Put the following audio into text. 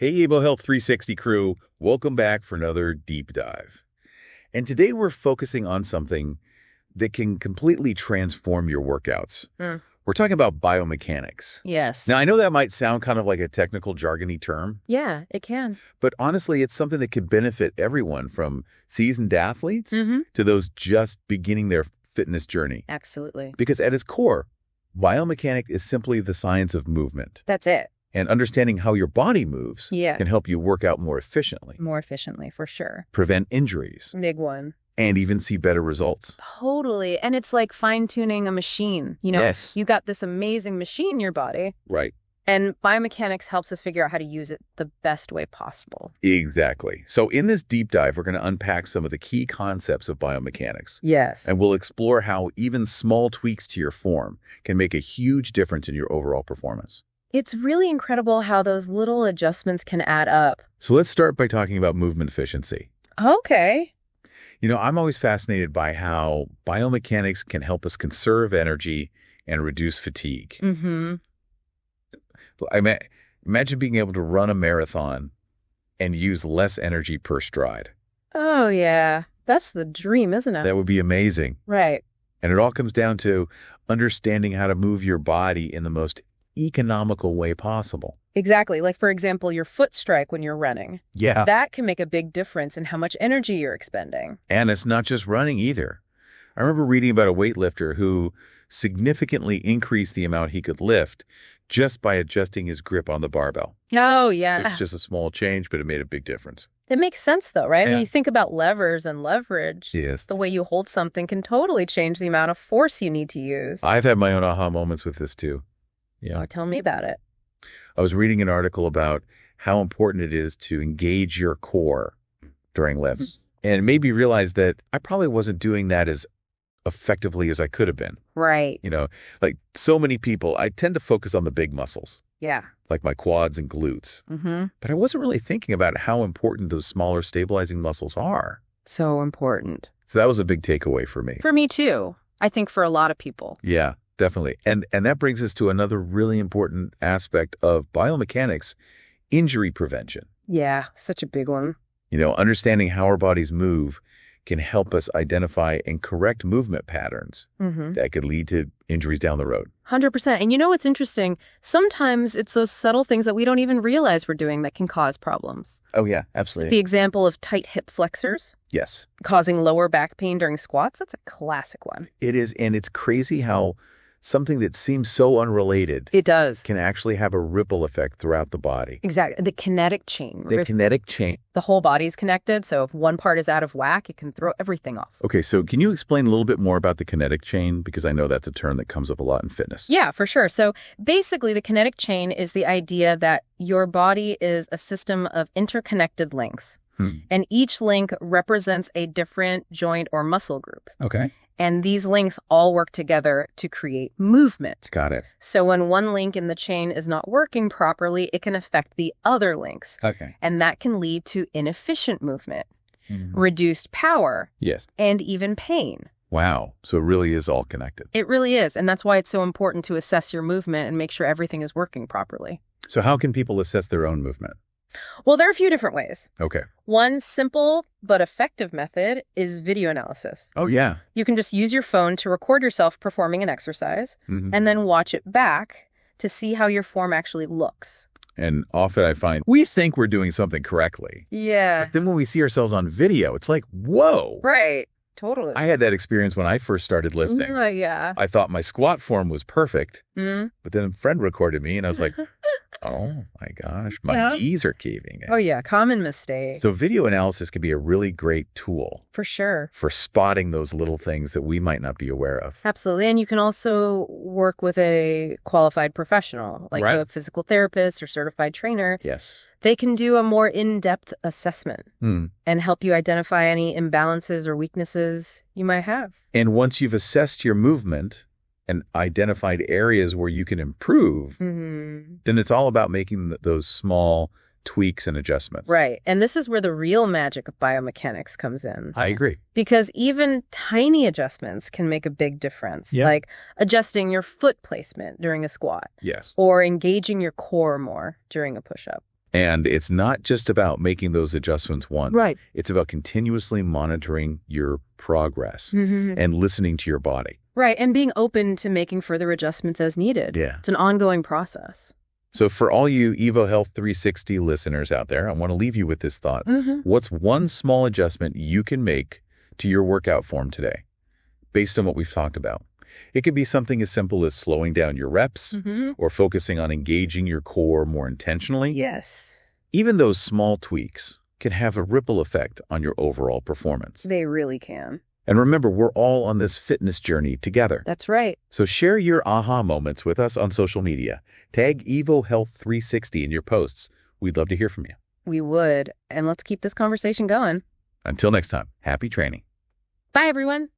Hey, Able Health 360 crew, welcome back for another deep dive. And today we're focusing on something that can completely transform your workouts. We're talking about biomechanics. Yes. Now, I know that might sound kind of like a technical jargony term, Yeah, it can. but honestly, it's something that could benefit everyone from seasoned athletes Mm-hmm. to those just beginning their fitness journey. Absolutely. Because at its core, biomechanics is simply the science of movement. That's it. And understanding how your body moves Yeah. can help you work out more efficiently, More efficiently, for sure. prevent injuries, Big one. and even see better results. Totally. And it's like fine-tuning a machine. Yes. You got this amazing machine in your body, Right. and biomechanics helps us figure out how to use it the best way possible. Exactly. So in this deep dive, we're going to unpack some of the key concepts of biomechanics. Yes. And we'll explore how even small tweaks to your form can make a huge difference in your overall performance. It's really incredible how those little adjustments can add up. So let's start by talking about movement efficiency. Okay. I'm always fascinated by how biomechanics can help us conserve energy and reduce fatigue. Mm-hmm. Imagine being able to run a marathon and use less energy per stride. Oh, yeah. That's the dream, isn't it? That would be amazing. Right. And it all comes down to understanding how to move your body in the most economical way possible. Exactly. Like, for example, your foot strike when you're running. Yeah. That can make a big difference in how much energy you're expending. And it's not just running either. I remember reading about a weightlifter who significantly increased the amount he could lift just by adjusting his grip on the barbell. Oh, yeah. It's just a small change, but it made a big difference. It makes sense, though, right? Yeah. When you think about levers and leverage, Yes. the way you hold something can totally change the amount of force you need to use. I've had my own aha moments with this too. Oh, tell me about it. I was reading an article about how important it is to engage your core during lifts. And it made me realize that I probably wasn't doing that as effectively as I could have been. Right. Like so many people, I tend to focus on the big muscles, Yeah. like my quads and glutes. Mm-hmm. But I wasn't really thinking about how important those smaller stabilizing muscles are. So important. So that was a big takeaway for me. For me, too. I think for a lot of people. Yeah, definitely. And that brings us to another really important aspect of biomechanics, injury prevention. Yeah, such a big one. Understanding how our bodies move can help us identify and correct movement patterns Mm-hmm. that could lead to injuries down the road. 100%. And you know what's interesting? Sometimes it's those subtle things that we don't even realize we're doing that can cause problems. Oh, yeah, absolutely. The example of tight hip flexors Yes, causing lower back pain during squats, that's a classic one. it is. And it's crazy how something that seems so unrelated It does. can actually have a ripple effect throughout the body. Exactly. The kinetic chain. The kinetic chain. The whole body's connected, so if one part is out of whack, it can throw everything off. Okay, so can you explain a little bit more about the kinetic chain? Because I know that's a term that comes up a lot in fitness. Yeah, for sure. So basically, the kinetic chain is the idea that your body is a system of interconnected links. And each link represents a different joint or muscle group. Okay. And these links all work together to create movement. Got it. So when one link in the chain is not working properly, it can affect the other links. Okay. And that can lead to inefficient movement, reduced power, Yes. and even pain. Wow. So it really is all connected. It really is. And that's why it's so important to assess your movement and make sure everything is working properly. So how can people assess their own movement? Well, there are a few different ways. Okay. One simple but effective method is video analysis. Oh, yeah. You can just use your phone to record yourself performing an exercise and then watch it back to see how your form actually looks. And often I find we think we're doing something correctly. Yeah. But then when we see ourselves on video, it's like, whoa. Right. Totally. I had that experience when I first started lifting. Yeah. I thought my squat form was perfect, Mm. but then a friend recorded me and I was like, oh my gosh, my knees are caving in. Oh, yeah. Common mistake. So video analysis can be a really great tool For sure. for spotting those little things that we might not be aware of. Absolutely. And you can also work with a qualified professional, like Right. a physical therapist or certified trainer. Yes. They can do a more in-depth assessment Hmm. and help you identify any imbalances or weaknesses you might have. And once you've assessed your movement and identified areas where you can improve, then it's all about making those small tweaks and adjustments. Right. And this is where the real magic of biomechanics comes in. I agree. Because even tiny adjustments can make a big difference, Yeah. like adjusting your foot placement during a squat Yes. or engaging your core more during a push-up. And it's not just about making those adjustments once. Right. It's about continuously monitoring your progress and listening to your body. Right, and being open to making further adjustments as needed. Yeah. It's an ongoing process. So for all you Evo Health 360 listeners out there, I want to leave you with this thought. What's one small adjustment you can make to your workout form today based on what we've talked about? It could be something as simple as slowing down your reps or focusing on engaging your core more intentionally. Yes. Even those small tweaks can have a ripple effect on your overall performance. They really can. And remember, we're all on this fitness journey together. That's right. So share your aha moments with us on social media. Tag Evo Health 360 in your posts. We'd love to hear from you. We would. And let's keep this conversation going. Until next time, happy training. Bye, everyone.